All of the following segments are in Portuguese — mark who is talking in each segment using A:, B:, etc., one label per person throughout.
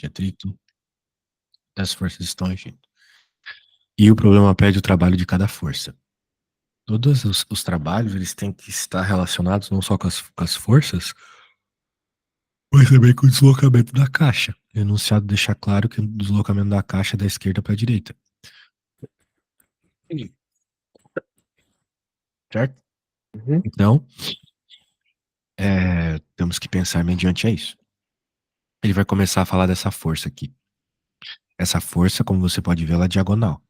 A: de atrito das forças estão agindo. E o problema pede o trabalho de cada força. Todos os trabalhos, eles têm que estar relacionados não só com as forças, mas também com o deslocamento da caixa. O enunciado deixa claro que o deslocamento da caixa é da esquerda para a direita. Certo?
B: Uhum.
A: Então, temos que pensar mediante a isso. Ele vai começar a falar dessa força aqui. Essa força, como você pode ver, ela é diagonal,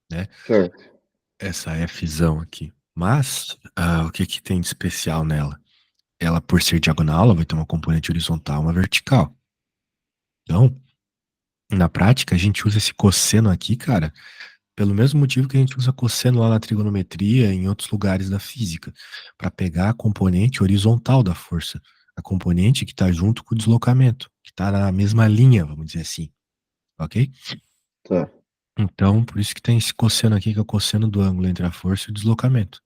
A: né?
B: Certo.
A: Essa Fzão aqui. Mas, o que que tem de especial nela? Ela, por ser diagonal, ela vai ter uma componente horizontal e uma vertical. Então, na prática, a gente usa esse cosseno aqui, cara, pelo mesmo motivo que a gente usa cosseno lá na trigonometria e em outros lugares da física, para pegar a componente horizontal da força, a componente que está junto com o deslocamento, que está na mesma linha, vamos dizer assim, ok?
B: Tá.
A: Então, por isso que tem esse cosseno aqui, que é o cosseno do ângulo entre a força e o deslocamento.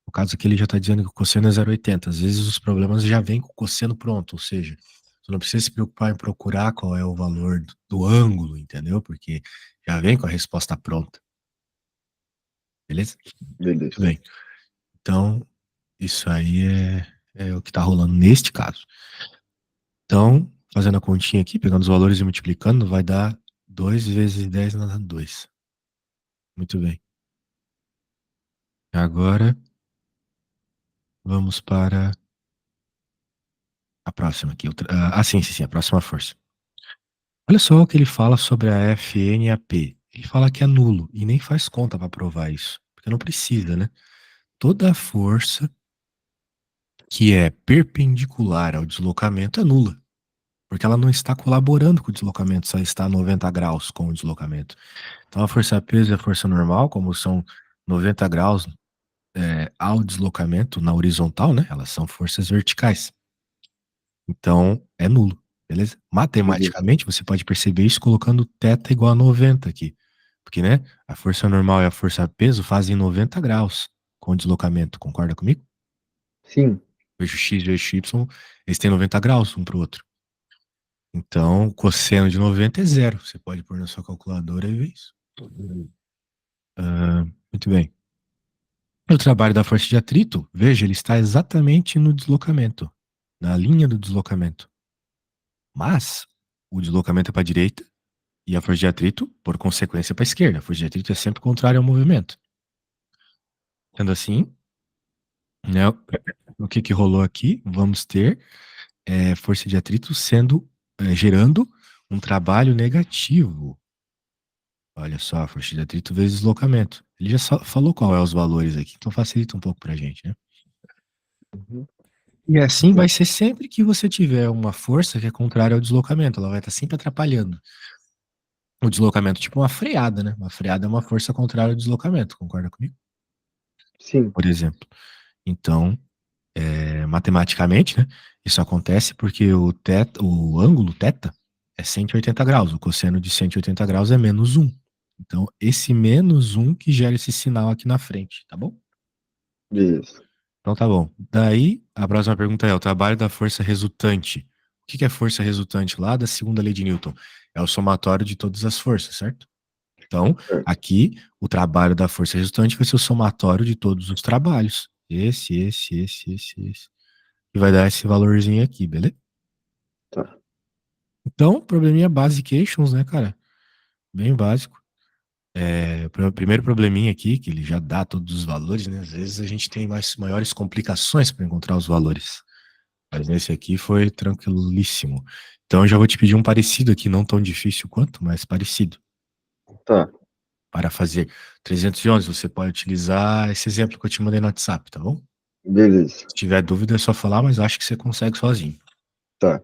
A: No caso aqui, ele já está dizendo que o cosseno é 0,80. Às vezes os problemas já vêm com o cosseno pronto, ou seja, você não precisa se preocupar em procurar qual é o valor do ângulo, entendeu? Porque já vem com a resposta pronta. Beleza? Muito
B: Beleza.
A: bem. Então, isso aí é o que está rolando neste caso. Então, fazendo a continha aqui, pegando os valores e multiplicando, vai dar 2 vezes 10 na 2. Muito bem. Agora, vamos para a próxima aqui. Sim, sim, sim, a próxima força. Olha só o que ele fala sobre a Fn e a P. Ele fala que é nulo e nem faz conta para provar isso, porque não precisa, né? Toda força que é perpendicular ao deslocamento é nula, porque ela não está colaborando com o deslocamento, só está a 90 graus com o deslocamento. Então a força peso e a força normal, como são 90 graus ao deslocamento na horizontal, né? Elas são forças verticais. Então é nulo, beleza?
B: Beleza.
A: Matematicamente, você pode perceber isso colocando θ igual a 90 aqui. Porque, né, a força normal e a força peso fazem 90 graus com o deslocamento, concorda comigo?
B: Sim.
A: O eixo X e o eixo Y, eles têm 90 graus um para o outro. Então, o cosseno de 90 é zero. Você pode pôr na sua calculadora e ver isso. Muito bem. O trabalho da força de atrito, veja, ele está exatamente no deslocamento, na linha do deslocamento. Mas, o deslocamento é para a direita e a força de atrito, por consequência, é para a esquerda. A força de atrito é sempre contrária ao movimento. Sendo assim, né, o que que rolou aqui? Vamos ter força de atrito gerando um trabalho negativo. Olha só, a força de atrito vezes deslocamento. Ele já falou qual é os valores aqui, então facilita um pouco pra gente, né?
B: Uhum.
A: E assim vai
B: Tá.
A: ser sempre que você tiver uma força que é contrária ao deslocamento, ela vai estar sempre atrapalhando. O deslocamento, tipo uma freada, né? Uma freada é uma força contrária ao deslocamento, concorda comigo?
B: Sim.
A: Por exemplo. Então, matematicamente, né? Isso acontece porque o ângulo θ é 180 graus. O cosseno de 180 graus é menos um. Então, esse menos um que gera esse sinal aqui na frente, tá bom?
B: Beleza.
A: Então tá bom. Daí, a próxima pergunta é: o trabalho da força resultante. O que é força resultante lá da segunda lei de Newton? É o somatório de todas as forças, certo? Então,
B: Certo.
A: aqui, o trabalho da força resultante vai ser o somatório de todos os trabalhos. Esse. E vai dar esse valorzinho aqui, beleza?
B: Tá.
A: Então, probleminha basications, né, cara? Bem básico. O primeiro probleminha aqui, que ele já dá todos os valores, né? Às vezes a gente tem maiores complicações para encontrar os valores. Mas nesse aqui foi tranquilíssimo. Então eu já vou te pedir um parecido aqui, não tão difícil quanto, mas parecido.
B: Tá.
A: Para fazer 311, você pode utilizar esse exemplo que eu te mandei no WhatsApp, tá bom?
B: Beleza.
A: Se tiver dúvida é só falar, mas acho que você consegue sozinho.
B: Tá.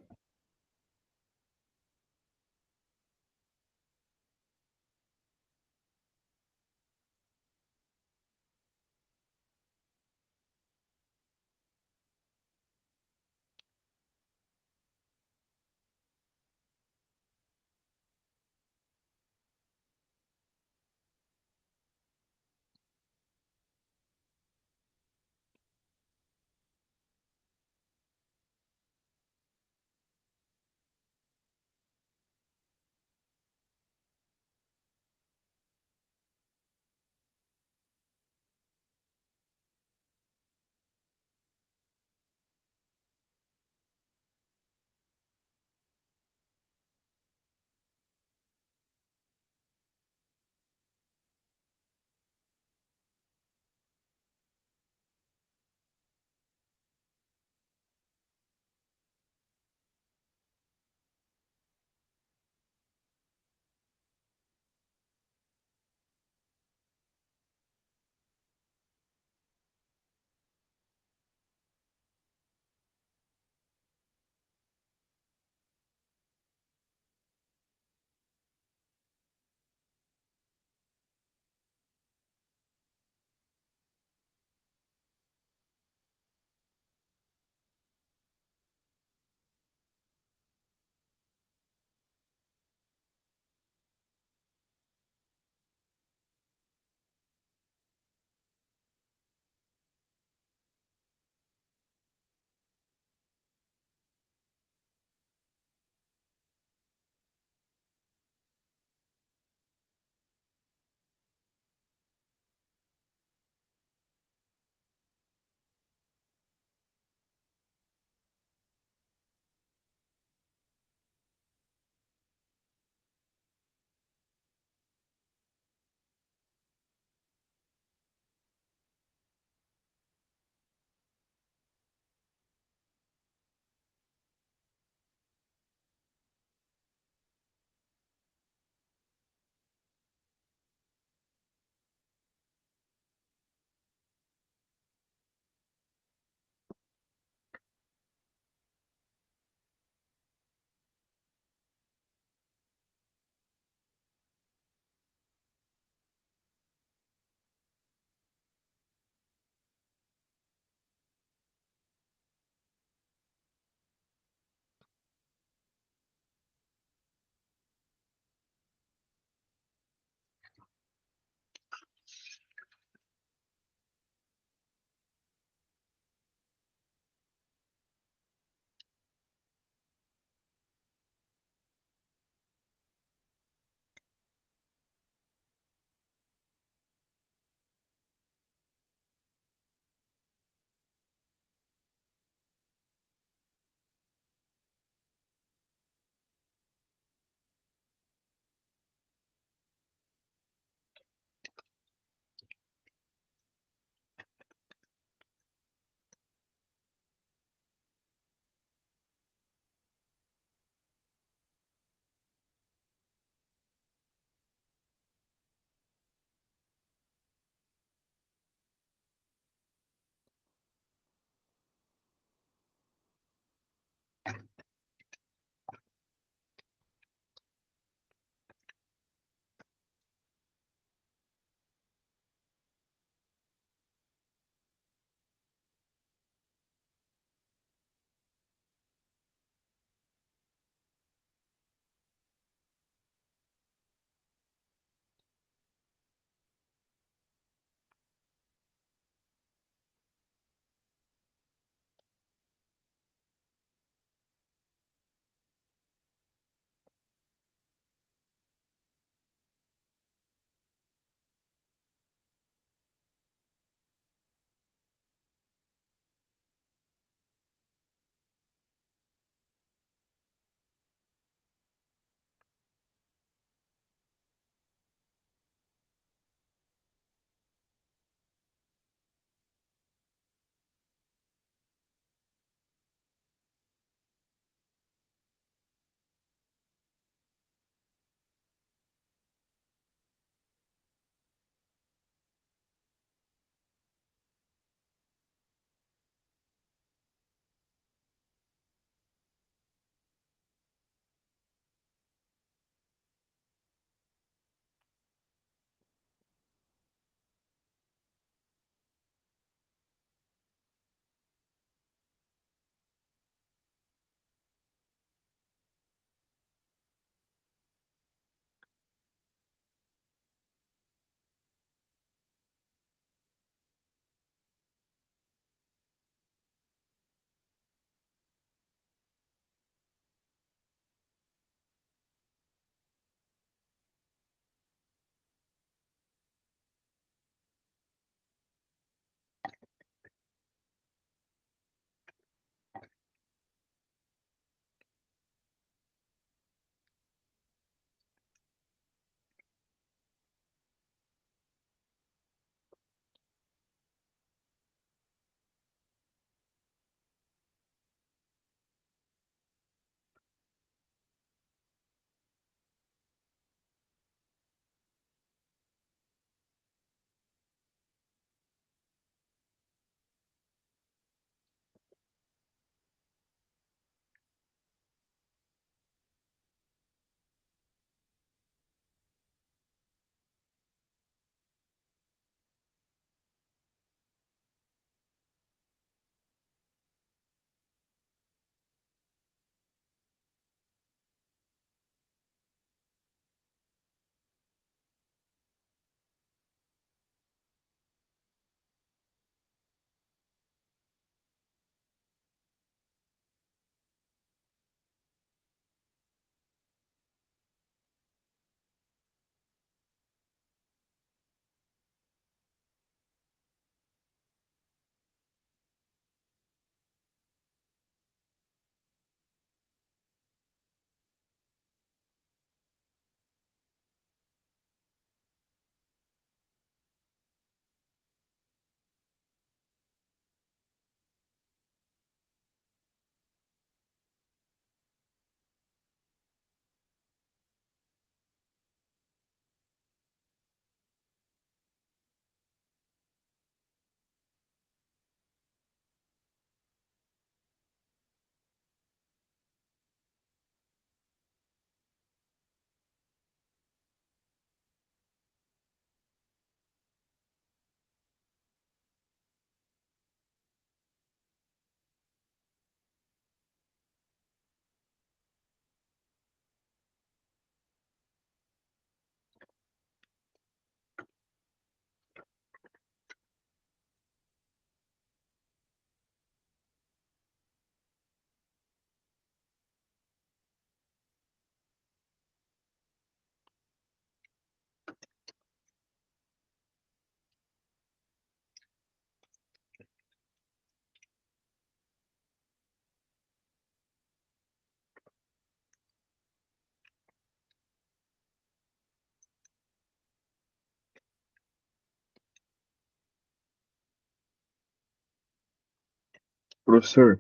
B: Professor,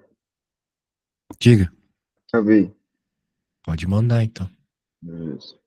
A: Diga.
B: acabei.
A: Pode mandar então.
B: Beleza.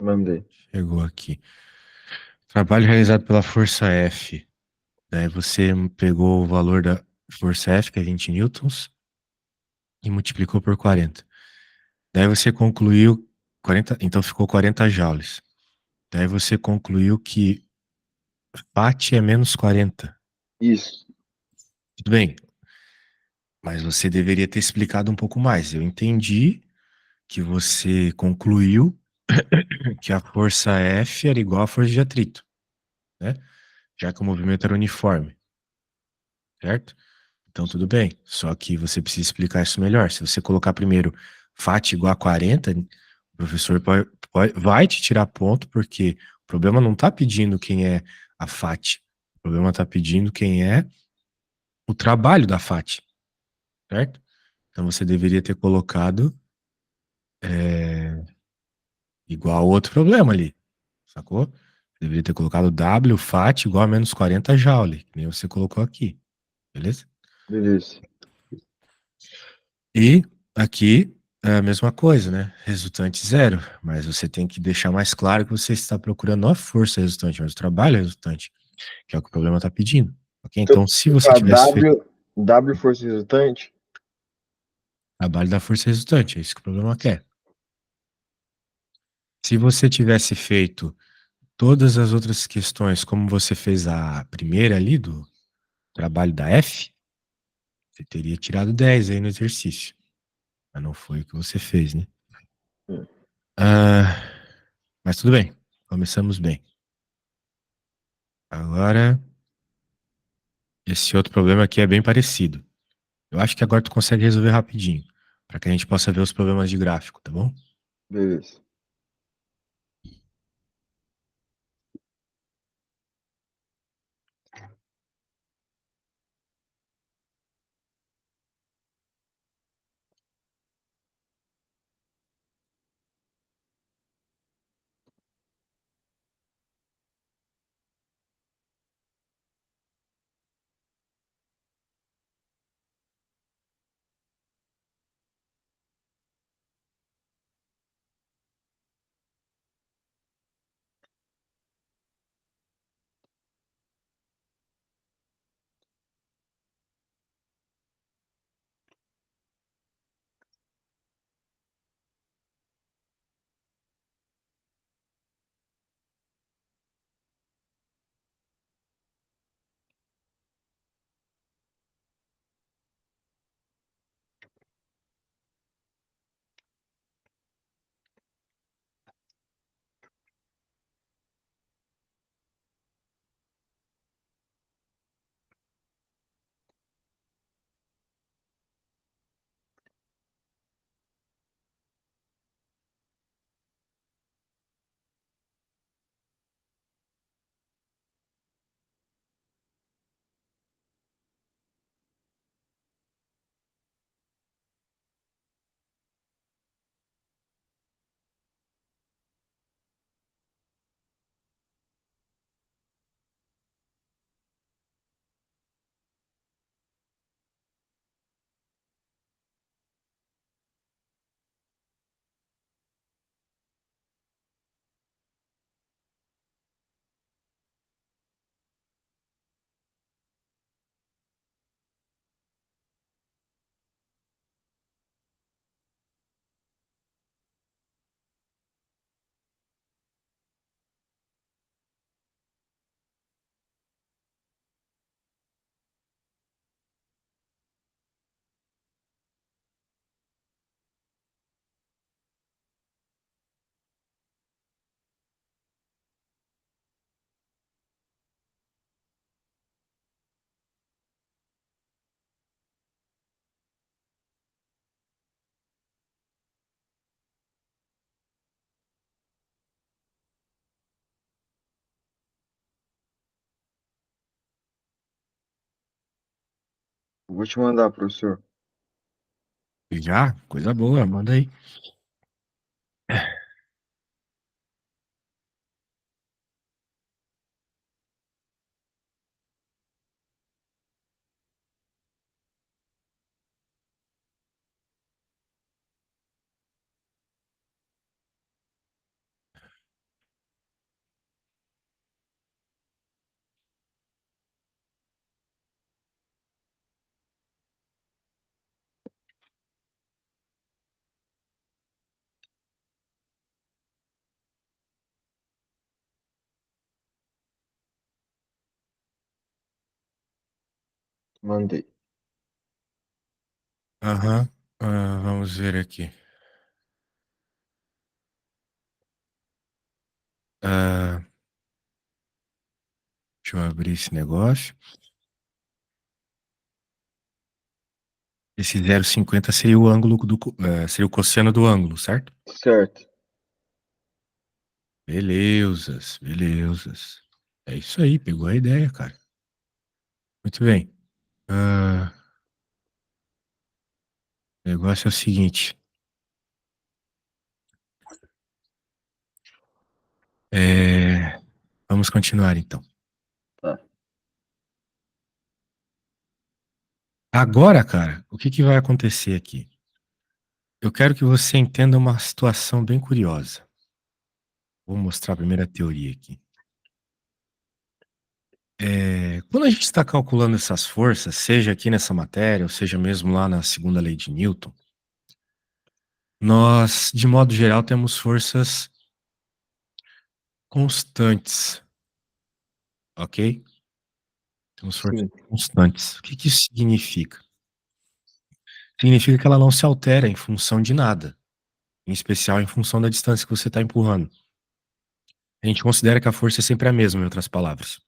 B: Mandei.
A: Chegou aqui. Trabalho realizado pela força F. Daí você pegou o valor da força F, que é 20 newtons, e multiplicou por 40. Daí você concluiu 40, então ficou 40 joules. Daí você concluiu que Fat é menos 40.
B: Isso.
A: Tudo bem, mas você deveria ter explicado um pouco mais. Eu entendi que você concluiu que a força F era igual à força de atrito, né? Já que o movimento era uniforme, certo? Então tudo bem. Só que você precisa explicar isso melhor. Se você colocar primeiro Fat igual a 40, o professor vai te tirar ponto, porque o problema não está pedindo quem é a Fat. O problema está pedindo quem é o trabalho da Fat, certo? Então você deveria ter colocado igual ao outro problema ali, sacou? Deveria ter colocado W Fat igual a menos 40 joule, que nem você colocou aqui, beleza?
B: Beleza.
A: E aqui é a mesma coisa, né? Resultante zero, mas você tem que deixar mais claro que você está procurando não a força resultante, mas o trabalho resultante, que é o que o problema está pedindo, ok?
B: Se eu
A: Então, se você
B: colocar
A: tivesse feito
B: W força resultante,
A: o trabalho da força resultante, é isso que o problema quer. Se você tivesse feito todas as outras questões, como você fez a primeira ali do trabalho da F, você teria tirado 10 aí no exercício. Mas não foi o que você fez, né?
B: hum,
A: Ah, mas tudo bem, começamos bem. Agora, esse outro problema aqui é bem parecido. Eu acho que agora tu consegue resolver rapidinho, para que a gente possa ver os problemas de gráfico, tá bom?
B: beleza. Vou te mandar, professor.
A: Já? Coisa boa, manda aí.
B: Mandei.
A: Aham. Vamos ver aqui. Ah, deixa eu abrir esse negócio. Esse 0,50 seria o ângulo seria o cosseno do ângulo, certo?
B: Certo.
A: Belezas, belezas. É isso aí, pegou a ideia, cara. Muito bem. Ah, o negócio é o seguinte. Vamos continuar então.
B: Tá.
A: Agora, cara, o que que vai acontecer aqui? Eu quero que você entenda uma situação bem curiosa. Vou mostrar a primeira teoria aqui. Quando a gente está calculando essas forças, seja aqui nessa matéria, ou seja mesmo lá na segunda lei de Newton, nós, de modo geral, temos forças constantes, ok? Temos forças
B: Sim.
A: constantes. O que que isso significa? Significa que ela não se altera em função de nada, em especial em função da distância que você está empurrando. A gente considera que a força é sempre a mesma, em outras palavras.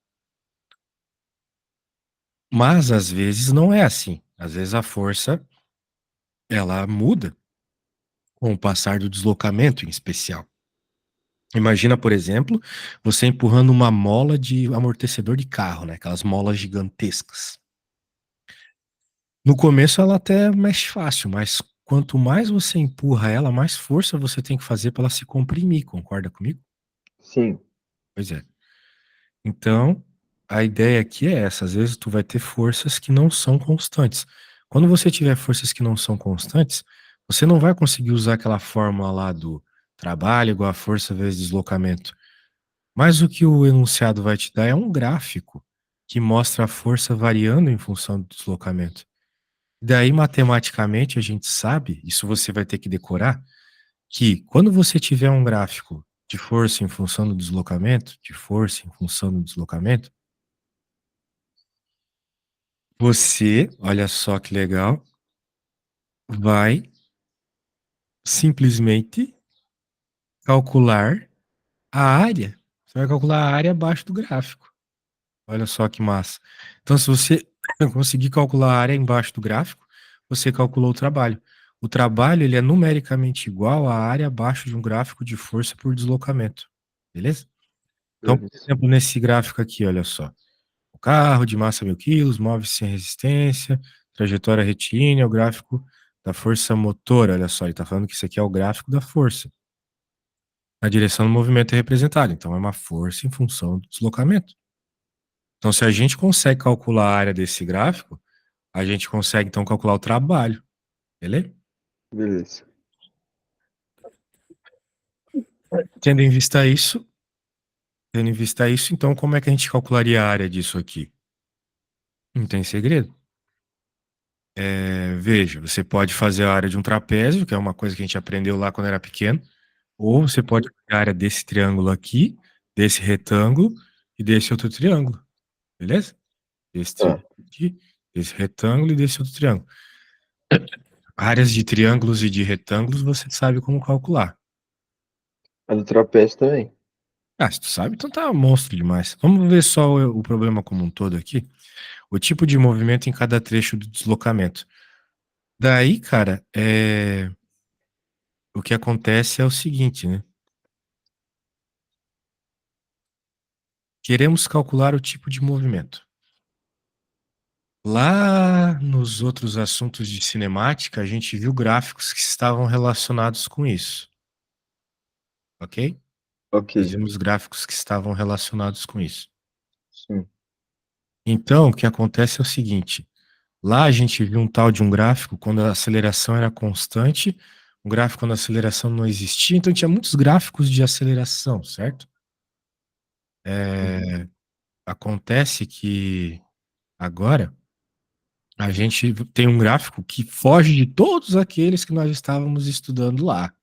A: Mas às vezes não é assim. Às vezes a força ela muda com o passar do deslocamento, em especial. Imagina, por exemplo, você empurrando uma mola de amortecedor de carro, né? Aquelas molas gigantescas. No começo ela até mexe fácil, mas quanto mais você empurra ela, mais força você tem que fazer para ela se comprimir, concorda comigo?
B: Sim.
A: Pois é. Então, a ideia aqui é essa, às vezes tu vai ter forças que não são constantes. Quando você tiver forças que não são constantes, você não vai conseguir usar aquela fórmula lá do trabalho igual a força vezes deslocamento. Mas o que o enunciado vai te dar é um gráfico que mostra a força variando em função do deslocamento. Daí, matematicamente, a gente sabe, isso você vai ter que decorar, que quando você tiver um gráfico de força em função do deslocamento, de força em função do deslocamento, você, olha só que legal, vai simplesmente calcular a área. Você vai calcular a área abaixo do gráfico. Olha só que massa. Então, se você conseguir calcular a área embaixo do gráfico, você calculou o trabalho. O trabalho, ele é numericamente igual à área abaixo de um gráfico de força por deslocamento. Beleza? Então, por
B: Beleza.
A: exemplo, nesse gráfico aqui, olha só. O carro de massa 1.000 quilos, move-se sem resistência, trajetória retilínea, o gráfico da força motora. Olha só, ele está falando que isso aqui é o gráfico da força. A direção do movimento é representada, então é uma força em função do deslocamento. Então, se a gente consegue calcular a área desse gráfico, a gente consegue, então, calcular o trabalho. Beleza?
B: Beleza.
A: Tendo em vista isso, então, como é que a gente calcularia a área disso aqui? Não tem segredo. Veja, você pode fazer a área de um trapézio, que é uma coisa que a gente aprendeu lá quando era pequeno, ou você pode fazer a área desse triângulo aqui, desse retângulo e desse outro triângulo, beleza? Desse
B: Tá.
A: triângulo aqui, desse retângulo e desse outro triângulo. Áreas de triângulos e de retângulos você sabe como calcular.
B: A do trapézio também.
A: Ah, se tu sabe, então tá monstro demais. Vamos ver só o problema como um todo aqui. O tipo de movimento em cada trecho do deslocamento. Daí, cara, o que acontece é o seguinte, né? Queremos calcular o tipo de movimento. Lá no nos outros assuntos de cinemática, a gente viu gráficos que estavam relacionados com isso, ok?
B: Ok.
A: Nós vimos gráficos que estavam relacionados com isso.
B: Sim.
A: Então, o que acontece é o seguinte: lá a gente viu um tal de um gráfico quando a aceleração era constante, um gráfico quando a aceleração não existia, então tinha muitos gráficos de aceleração, certo?
B: Uhum.
A: Acontece que agora a gente tem um gráfico que foge de todos aqueles que nós estávamos estudando lá,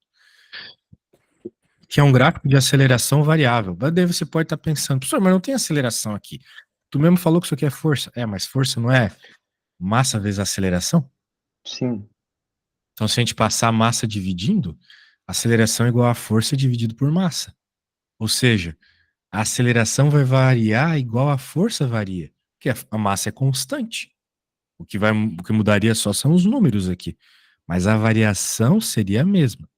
A: que é um gráfico de aceleração variável. Mas daí você pode estar pensando, professor, mas não tem aceleração aqui. Tu mesmo falou que isso aqui é força. É, mas força não é massa vezes aceleração?
B: Sim.
A: Então, se a gente passar a massa dividindo, aceleração é igual a força dividido por massa. Ou seja, a aceleração vai variar igual a força varia, porque a massa é constante. O que mudaria só são os números aqui. Mas a variação seria a mesma.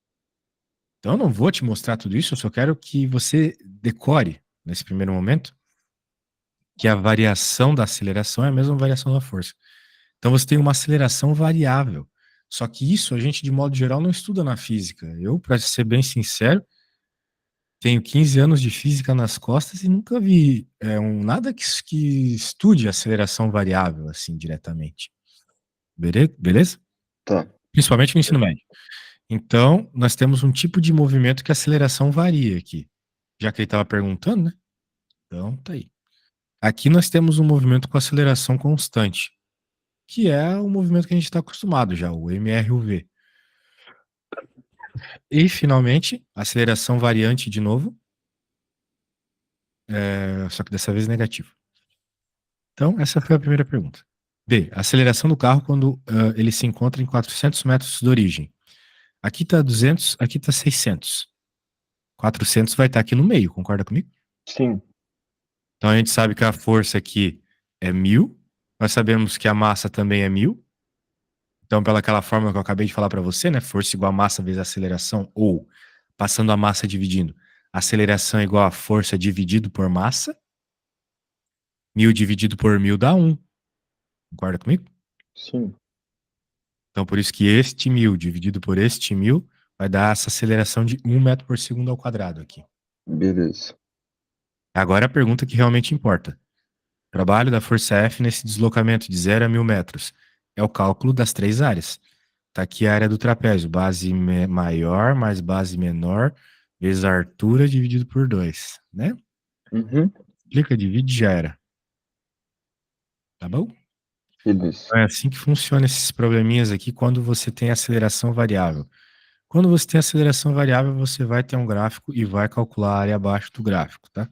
A: Então, eu não vou te mostrar tudo isso, eu só quero que você decore, nesse primeiro momento, que a variação da aceleração é a mesma variação da força. Então, você tem uma aceleração variável. Só que isso a gente, de modo geral, não estuda na física. Eu, para ser bem sincero, tenho 15 anos de física nas costas e nunca vi nada que estude aceleração variável, assim, diretamente. Beleza?
B: Tá.
A: Principalmente no ensino médio. Então, nós temos um tipo de movimento que a aceleração varia aqui. Já que ele estava perguntando, né? Então, tá aí. Aqui nós temos um movimento com aceleração constante, que é o movimento que a gente está acostumado já, o mRUV. E, finalmente, aceleração variante de novo, só que dessa vez negativo. Então, essa foi a primeira pergunta. B. Aceleração do carro quando ele se encontra em 400 metros da origem. Aqui está 200, aqui está 600. 400 vai estar aqui no meio, concorda comigo?
B: Sim.
A: Então a gente sabe que a força aqui é 1.000. Nós sabemos que a massa também é 1.000. Então, pelaquela fórmula que eu acabei de falar para você, né? Força igual a massa vezes a aceleração, ou passando a massa dividindo, aceleração igual a força dividido por massa. 1.000 dividido por 1.000 dá 1. Concorda comigo?
B: Sim.
A: Então, por isso que este 1.000 dividido por este 1.000 vai dar essa aceleração de 1 metro por segundo ao quadrado aqui.
B: Beleza.
A: Agora a pergunta que realmente importa. Trabalho da força F nesse deslocamento de 0 a 1.000 metros. É o cálculo das três áreas. Está aqui a área do trapézio. Base maior mais base menor vezes a altura dividido por 2, né?
B: Uhum.
A: Explica, divide, já era. Tá bom?
B: Beleza.
A: Então é assim que funciona esses probleminhas aqui quando você tem aceleração variável. Quando você tem aceleração variável, você vai ter um gráfico e vai calcular a área abaixo do gráfico, tá?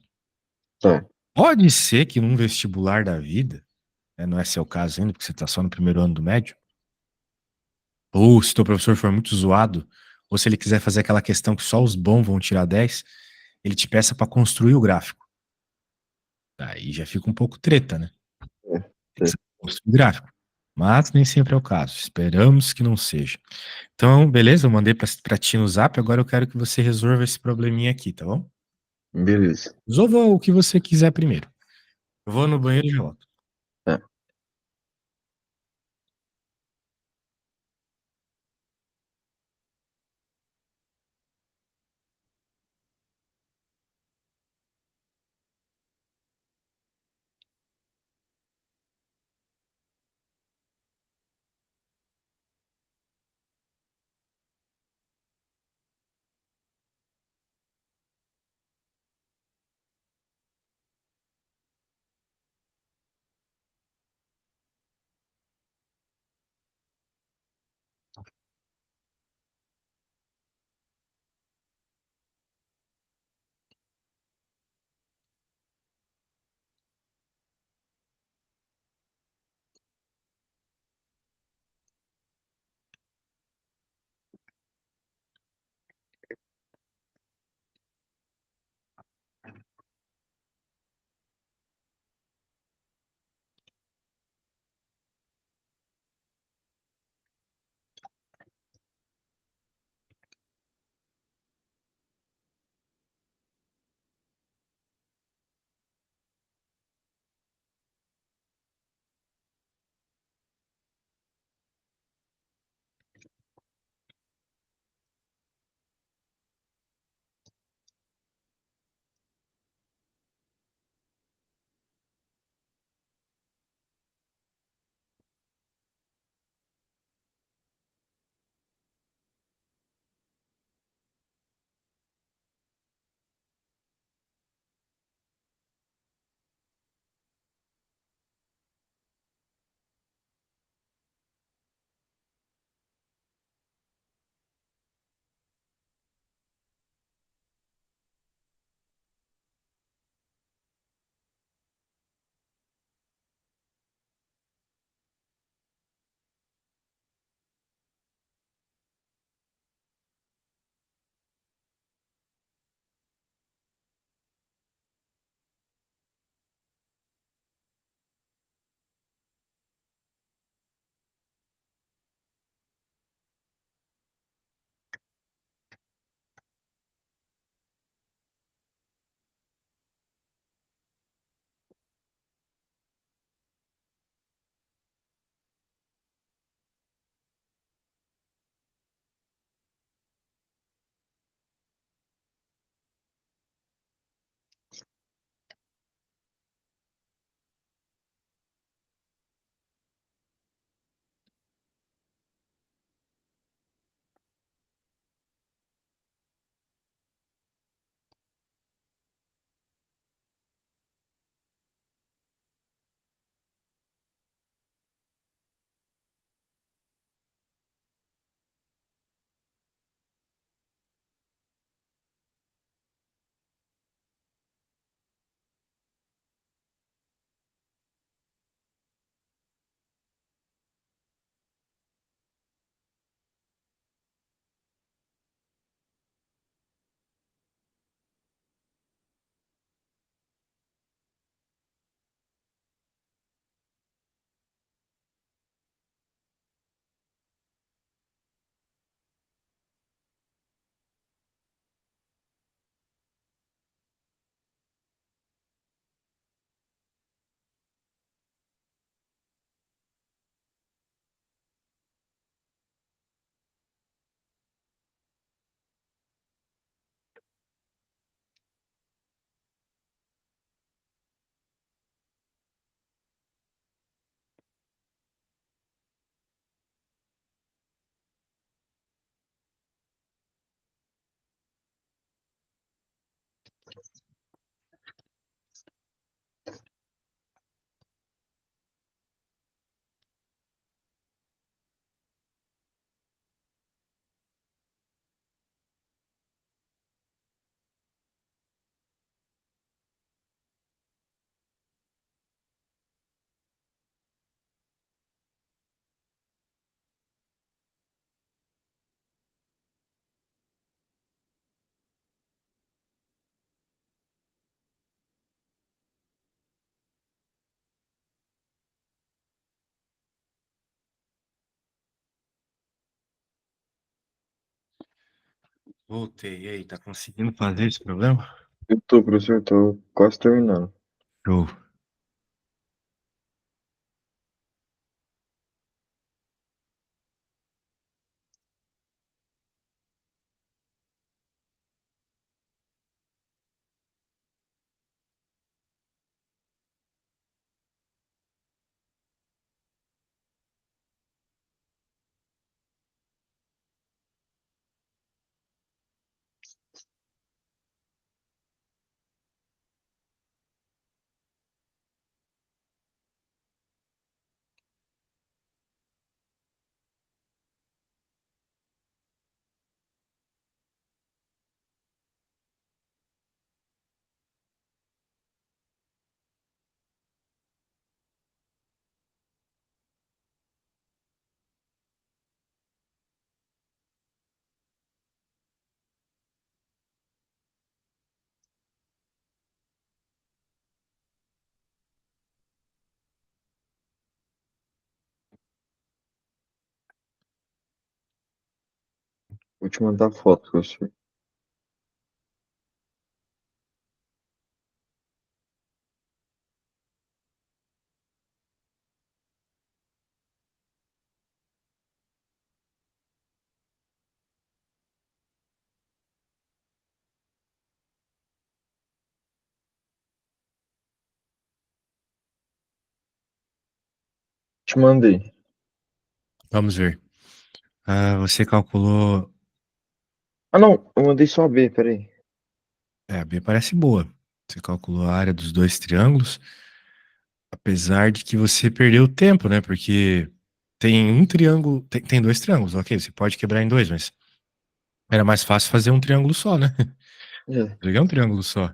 B: Tá.
A: Pode ser que num vestibular da vida, né, não é seu caso ainda, porque você está só no primeiro ano do médio, ou se teu professor for muito zoado, ou se ele quiser fazer aquela questão que só os bons vão tirar 10, ele te peça para construir o gráfico. Aí já fica um pouco treta, né?
B: É.
A: Tem que
B: É.
A: saber construir o gráfico. Mas nem sempre é o caso. Esperamos que não seja. Então, beleza, eu mandei para ti no Zap, agora eu quero que você resolva esse probleminha aqui, tá bom?
B: Beleza.
A: Resolva o que você quiser primeiro. Eu vou no banheiro e já volto.
B: Tá.
A: Voltei. E aí, tá conseguindo fazer esse problema?
B: Eu tô, professor, tô quase terminando.
A: Show.
B: Vou te mandar foto, professor. Te mandei.
A: Vamos ver. Você calculou.
B: Ah, não, eu mandei só a B, peraí.
A: A B parece boa. Você calculou a área dos dois triângulos, apesar de que você perdeu tempo, né? Porque tem um triângulo, tem dois triângulos, ok? Você pode quebrar em dois, mas era mais fácil fazer um triângulo só, né?
B: É,
A: Pegar um triângulo só.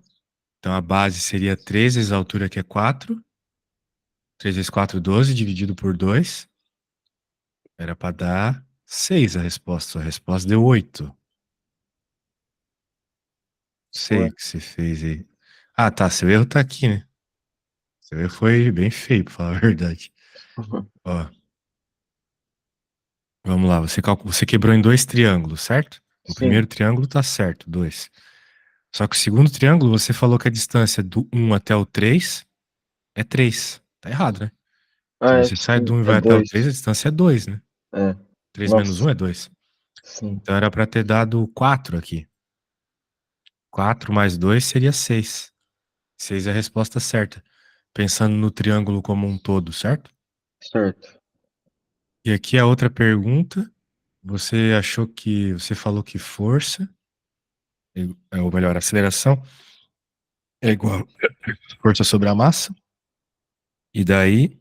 A: Então a base seria 3 vezes a altura, que é 4. 3 vezes 4, 12, dividido por 2. Era para dar 6 a resposta. A resposta deu 8. Sei
B: ué.
A: o que você fez aí. Ah, tá. Seu erro tá aqui, né? Seu erro foi bem feio, pra falar a verdade. Ó, vamos lá. Você quebrou em dois triângulos, certo? O
B: Sim.
A: primeiro triângulo tá certo, 2. Só que o segundo triângulo, você falou que a distância do 1 até o 3 é 3. Tá errado, né? Se
B: Ah, é,
A: você sai do
B: sim,
A: 1 e
B: é
A: vai até o
B: 2.
A: 3, a distância é 2, né?
B: É.
A: 3 menos
B: Nossa,
A: 1 é 2.
B: sim.
A: Então era pra ter dado 4 aqui. 4 mais 2 seria 6. 6 é a resposta certa. Pensando no triângulo como um todo, certo?
B: Certo.
A: E aqui a outra pergunta. Você falou que força, ou melhor, aceleração é igual a força sobre a massa. E daí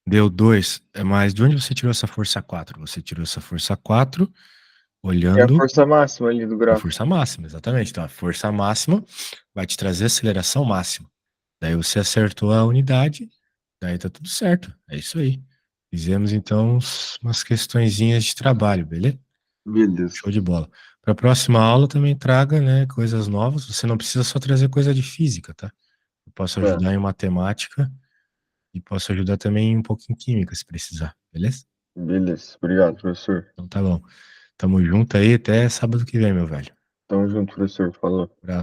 A: deu 2. Mas de onde você tirou essa força 4? Você tirou essa força 4
B: É a
A: olhando
B: força máxima ali do
A: a
B: gráfico.
A: força máxima, exatamente. Então a força máxima vai te trazer a aceleração máxima. Daí você acertou a unidade, daí tá tudo certo. É isso aí. Fizemos então umas questõezinhas de trabalho, beleza?
B: Beleza.
A: Show de bola. Para a próxima aula também traga, né, coisas novas. Você não precisa só trazer coisa de física, tá? Eu posso
B: Tá.
A: ajudar em matemática e posso ajudar também um pouco em química, se precisar, beleza?
B: Beleza. Obrigado, professor.
A: Então tá bom. Tamo junto aí, até sábado que vem, meu velho.
B: Tamo junto, professor. Falou.
A: Abraço.